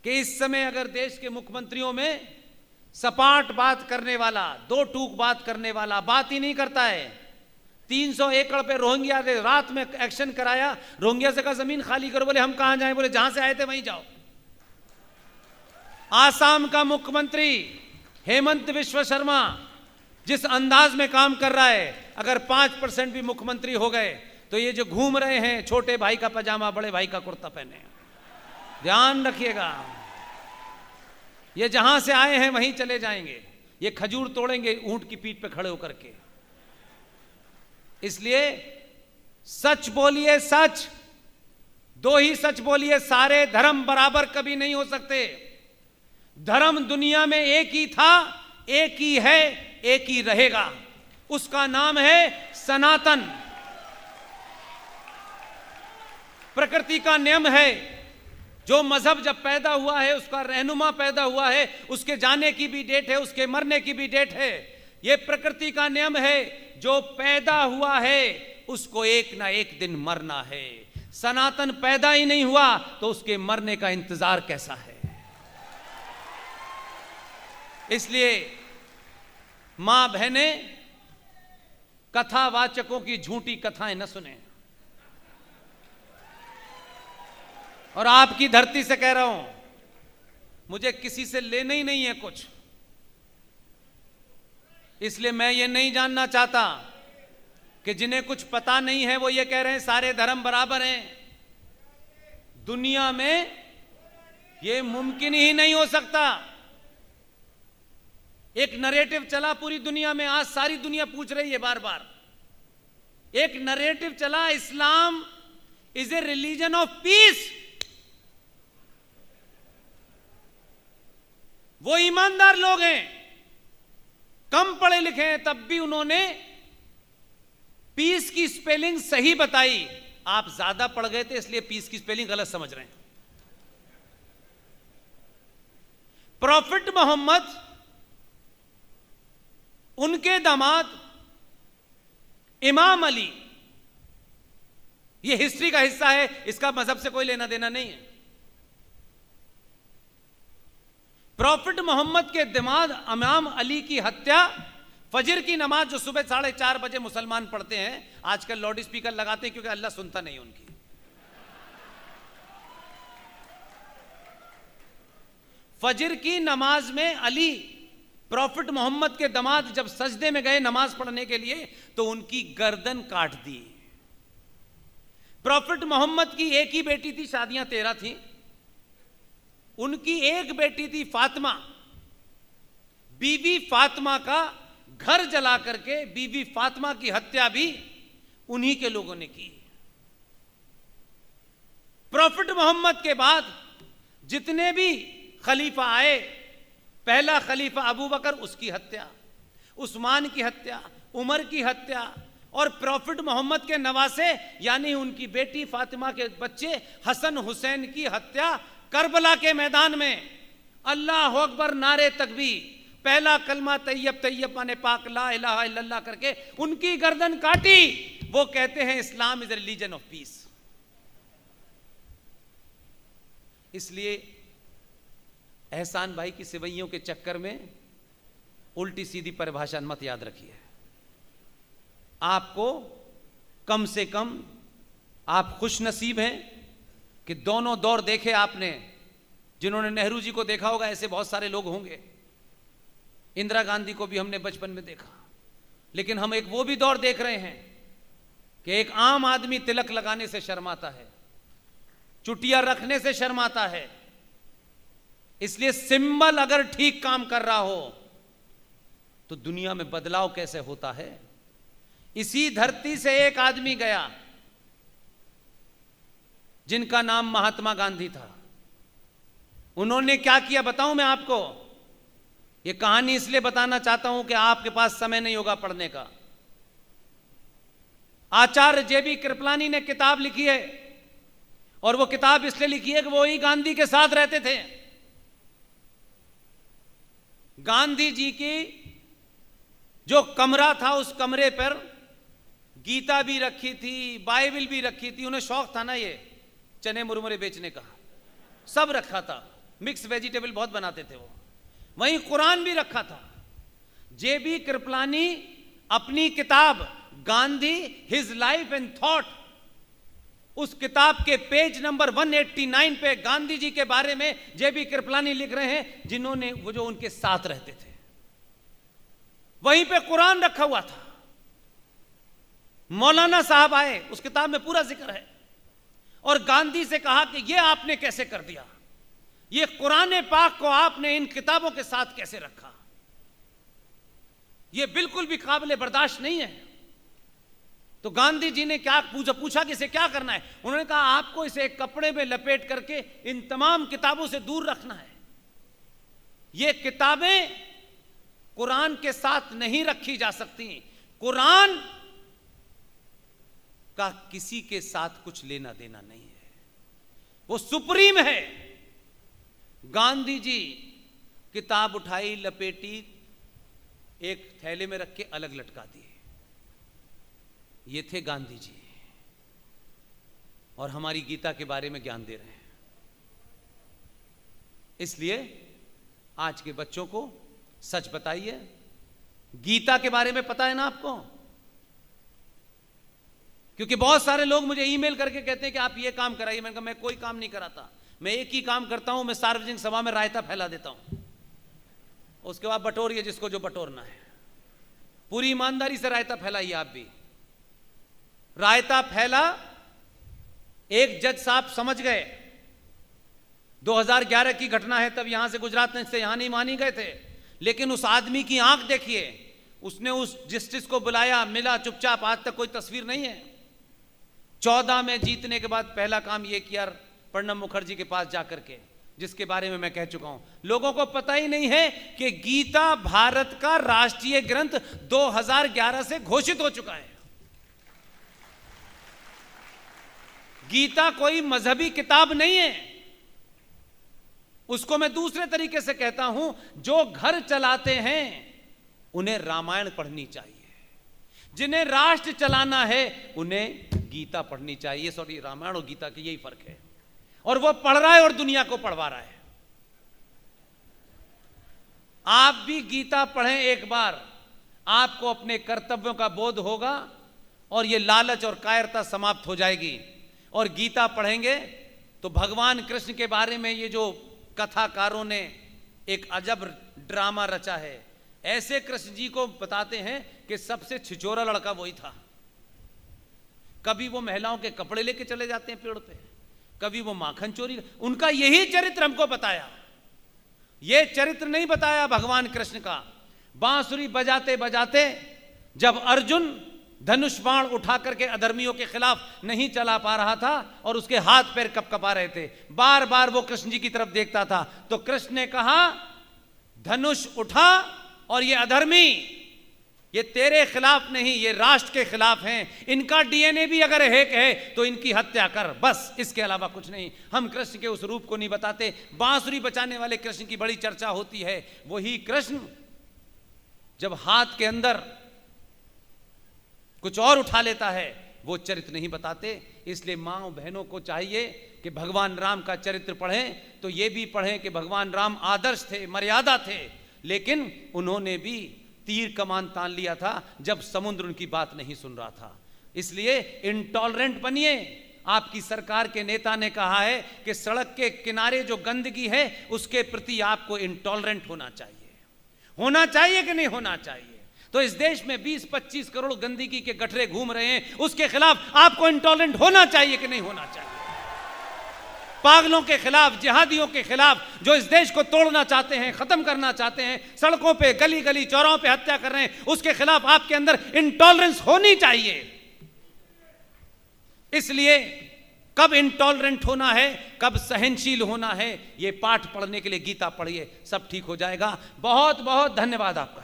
कि इस समय अगर देश के मुख्यमंत्रियों में सपाट बात करने वाला, दो टूक बात करने वाला बात ही नहीं करता है। 300 एकड़ पे रोहिंग्या ने रात में एक्शन कराया, रोहिंग्या से कहा जमीन खाली करो, बोले हम कहां जाएं, बोले जहां से आए थे वहीं जाओ। आसाम का मुख्यमंत्री हेमंत विश्व शर्मा जिस अंदाज में काम कर रहा है, अगर 5% भी मुख्यमंत्री हो गए तो ये जो घूम रहे हैं छोटे भाई का पजामा बड़े भाई का कुर्ता पहने, ध्यान रखिएगा, ये जहां से आए हैं वहीं चले जाएंगे। ये खजूर तोड़ेंगे ऊंट की पीठ पे खड़े होकर के। इसलिए सच बोलिए, सच, दो ही सच बोलिए। सारे धर्म बराबर कभी नहीं हो सकते। धर्म दुनिया में एक ही था, एक ही है, एक ही रहेगा। उसका नाम है सनातन। प्रकृति का नियम है, जो मजहब जब पैदा हुआ है उसका रहनुमा पैदा हुआ है, उसके जाने की भी डेट है, उसके मरने की भी डेट है। यह प्रकृति का नियम है, जो पैदा हुआ है उसको एक ना एक दिन मरना है। सनातन पैदा ही नहीं हुआ तो उसके मरने का इंतजार कैसा है। इसलिए मां बहने कथावाचकों की झूठी कथाएं न सुने। और आपकी धरती से कह रहा हूं, मुझे किसी से लेना ही नहीं है कुछ, इसलिए मैं ये नहीं जानना चाहता कि जिन्हें कुछ पता नहीं है वो ये कह रहे हैं सारे धर्म बराबर हैं। दुनिया में ये मुमकिन ही नहीं हो सकता। एक नरेटिव चला पूरी दुनिया में, आज सारी दुनिया पूछ रही है बार बार। एक नरेटिव चला, Islam is a religion of peace. वो ईमानदार लोग हैं, कम पढ़े लिखे हैं, तब भी उन्होंने पीस की स्पेलिंग सही बताई। आप ज्यादा पढ़ गए थे इसलिए पीस की स्पेलिंग गलत समझ रहे हैं। प्रॉफिट मोहम्मद, उनके दामाद इमाम अली, यह हिस्ट्री का हिस्सा है, इसका मजहब से कोई लेना देना नहीं है। प्रॉफिट मोहम्मद के दामाद इमाम अली की हत्या, फजर की नमाज जो सुबह 4:30 बजे मुसलमान पढ़ते हैं, आजकल लाउड स्पीकर लगाते हैं क्योंकि अल्लाह सुनता नहीं उनकी। फजर की नमाज में अली प्रॉफिट मोहम्मद के दामाद जब सजदे में गए नमाज पढ़ने के लिए तो उनकी गर्दन काट दी। प्रॉफिट मोहम्मद की एक ही बेटी थी, शादियां 13 थी। उनकी एक बेटी थी फातिमा। बीवी फातिमा का घर जला करके बीवी फातिमा की हत्या भी उन्हीं के लोगों ने की। प्रॉफिट मोहम्मद के बाद जितने भी खलीफा आए, पहला खलीफा अबू बकर, उसकी हत्या, उस्मान की हत्या, उमर की हत्या, और प्रॉफिट मोहम्मद के नवासे यानी उनकी बेटी फातिमा के बच्चे हसन हुसैन की हत्या करबला के मैदान में। अल्लाह अकबर नारे तकबीर, पहला कलमा तैयब तैयब माने पाक ला इलाहा इल्लल्लाह करके उनकी गर्दन काटी। वो कहते हैं Islam is religion of piece. इसलिए एहसान भाई की सिवैयों के चक्कर में उल्टी सीधी परिभाषा मत याद रखिए। आपको कम से कम आप खुश नसीब हैं कि दोनों दौर देखे आपने। जिन्होंने नेहरू जी को देखा होगा ऐसे बहुत सारे लोग होंगे। इंदिरा गांधी को भी हमने बचपन में देखा, लेकिन हम एक वो भी दौर देख रहे हैं कि एक आम आदमी तिलक लगाने से शर्माता है, चुटिया रखने से शर्माता है। इसलिए सिंबल अगर ठीक काम कर रहा हो तो दुनिया में बदलाव कैसे होता है। इसी धरती से एक आदमी गया जिनका नाम महात्मा गांधी था। उन्होंने क्या किया बताऊं मैं आपको। यह कहानी इसलिए बताना चाहता हूं कि आपके पास समय नहीं होगा पढ़ने का। आचार्य जेबी कृपलानी ने किताब लिखी है, और वो किताब इसलिए लिखी है कि वो ही गांधी के साथ रहते थे। गांधी जी की जो कमरा था उस कमरे पर गीता भी रखी थी, बाइबल भी रखी थी। उन्हें शौक था ना ये चने मुरमुरे बेचने का, सब रखा था। मिक्स वेजिटेबल बहुत बनाते थे वो। वहीं कुरान भी रखा था। जेबी कृपलानी अपनी किताब Gandhi his life and thought, उस किताब के पेज नंबर 189 पे गांधी जी के बारे में जेबी कृपलानी लिख रहे हैं, जिन्होंने वो जो उनके साथ रहते थे। वहीं पे कुरान रखा हुआ था। मौलाना साहब आए, उस किताब में पूरा जिक्र है, और गांधी से कहा कि ये आपने कैसे कर दिया, ये कुरान पाक को आपने इन किताबों के साथ कैसे रखा, ये बिल्कुल भी काबिल बर्दाश्त नहीं है। तो गांधी जी ने क्या पूछा कि इसे क्या करना है। उन्होंने कहा आपको इसे एक कपड़े में लपेट करके इन तमाम किताबों से दूर रखना है। ये किताबें कुरान के साथ नहीं रखी जा सकती। कुरान का किसी के साथ कुछ लेना देना नहीं है, वो सुप्रीम है। गांधी जी किताब उठाई, लपेटी, एक थैले में रख के अलग लटका दिए। ये थे गांधी जी, और हमारी गीता के बारे में ज्ञान दे रहे हैं। इसलिए आज के बच्चों को सच बताइए। गीता के बारे में पता है ना आपको? क्योंकि बहुत सारे लोग मुझे ईमेल करके कहते हैं कि आप ये काम कराइए। मैंने कहा मैं कोई काम नहीं कराता, मैं एक ही काम करता हूं, मैं सार्वजनिक सभा में रायता फैला देता हूं। उसके बाद बटोरिए जिसको जो बटोरना है। पूरी ईमानदारी से रायता फैलाइए। आप भी रायता फैला, एक जज साहब समझ गए, 2011 की घटना है, तब यहां से गुजरात से यहां नहीं मानी गए थे, लेकिन उस आदमी की आंख देखिए, उसने उस जस्टिस को बुलाया, मिला चुपचाप, आज तक कोई तस्वीर नहीं है। 14 में जीतने के बाद पहला काम यह किया प्रणब मुखर्जी के पास जाकर के, जिसके बारे में मैं कह चुका हूं। लोगों को पता ही नहीं है कि गीता भारत का राष्ट्रीय ग्रंथ 2011 से घोषित हो चुका है। गीता कोई मजहबी किताब नहीं है। उसको मैं दूसरे तरीके से कहता हूं, जो घर चलाते हैं उन्हें रामायण पढ़नी चाहिए, जिन्हें राष्ट्र चलाना है उन्हें गीता पढ़नी चाहिए। सॉरी, रामायण और गीता की यही फर्क है, और वो पढ़ रहा है और दुनिया को पढ़वा रहा है। आप भी गीता पढ़ें एक बार, आपको अपने कर्तव्यों का बोध होगा और ये लालच और कायरता समाप्त हो जाएगी। और गीता पढ़ेंगे तो भगवान कृष्ण के बारे में ये जो कथाकारों ने एक अजब ड्रामा रचा है, ऐसे कृष्ण जी को बताते हैं कि सबसे छिछोरा लड़का वही था। कभी वो महिलाओं के कपड़े लेके चले जाते हैं पेड़ पे, कभी वो माखन चोरी, उनका यही चरित्र हमको बताया। ये चरित्र नहीं बताया भगवान कृष्ण का। बांसुरी बजाते बजाते जब अर्जुन धनुष बाण उठा करके अधर्मियों के खिलाफ नहीं चला पा रहा था और उसके हाथ पैर कपकपा रहे थे, बार बार वो कृष्ण जी की तरफ देखता था, तो कृष्ण ने कहा धनुष उठा और ये अधर्मी, ये तेरे खिलाफ नहीं, ये राष्ट्र के खिलाफ हैं, इनका डीएनए भी अगर एक है तो इनकी हत्या कर, बस, इसके अलावा कुछ नहीं। हम कृष्ण के उस रूप को नहीं बताते। बांसुरी बचाने वाले कृष्ण की बड़ी चर्चा होती है। वही कृष्ण जब हाथ के अंदर कुछ और उठा लेता है, वो चरित्र नहीं बताते। इसलिए माँ बहनों को चाहिए कि भगवान राम का चरित्र पढ़ें तो ये भी पढ़ें कि भगवान राम आदर्श थे, मर्यादा थे, लेकिन उन्होंने भी तीर कमान तान लिया था जब समुद्र उनकी बात नहीं सुन रहा था। इसलिए इंटॉलरेंट बनिए। आपकी सरकार के नेता ने कहा है कि सड़क के किनारे जो गंदगी है उसके प्रति आपको इंटॉलरेंट होना चाहिए। होना चाहिए कि नहीं होना चाहिए? तो इस देश में 20-25 करोड़ गंदगी के गठरे घूम रहे हैं, उसके खिलाफ आपको इंटॉलरेंट होना चाहिए कि नहीं होना चाहिए? पागलों के खिलाफ, जिहादियों के खिलाफ, जो इस देश को तोड़ना चाहते हैं, खत्म करना चाहते हैं, सड़कों पे, गली गली चौराहों पे हत्या कर रहे हैं, उसके खिलाफ आपके अंदर इंटॉलरेंस होनी चाहिए। इसलिए कब इंटॉलरेंट होना है, कब सहनशील होना है, ये पाठ पढ़ने के लिए गीता पढ़िए, सब ठीक हो जाएगा। बहुत बहुत धन्यवाद आपका।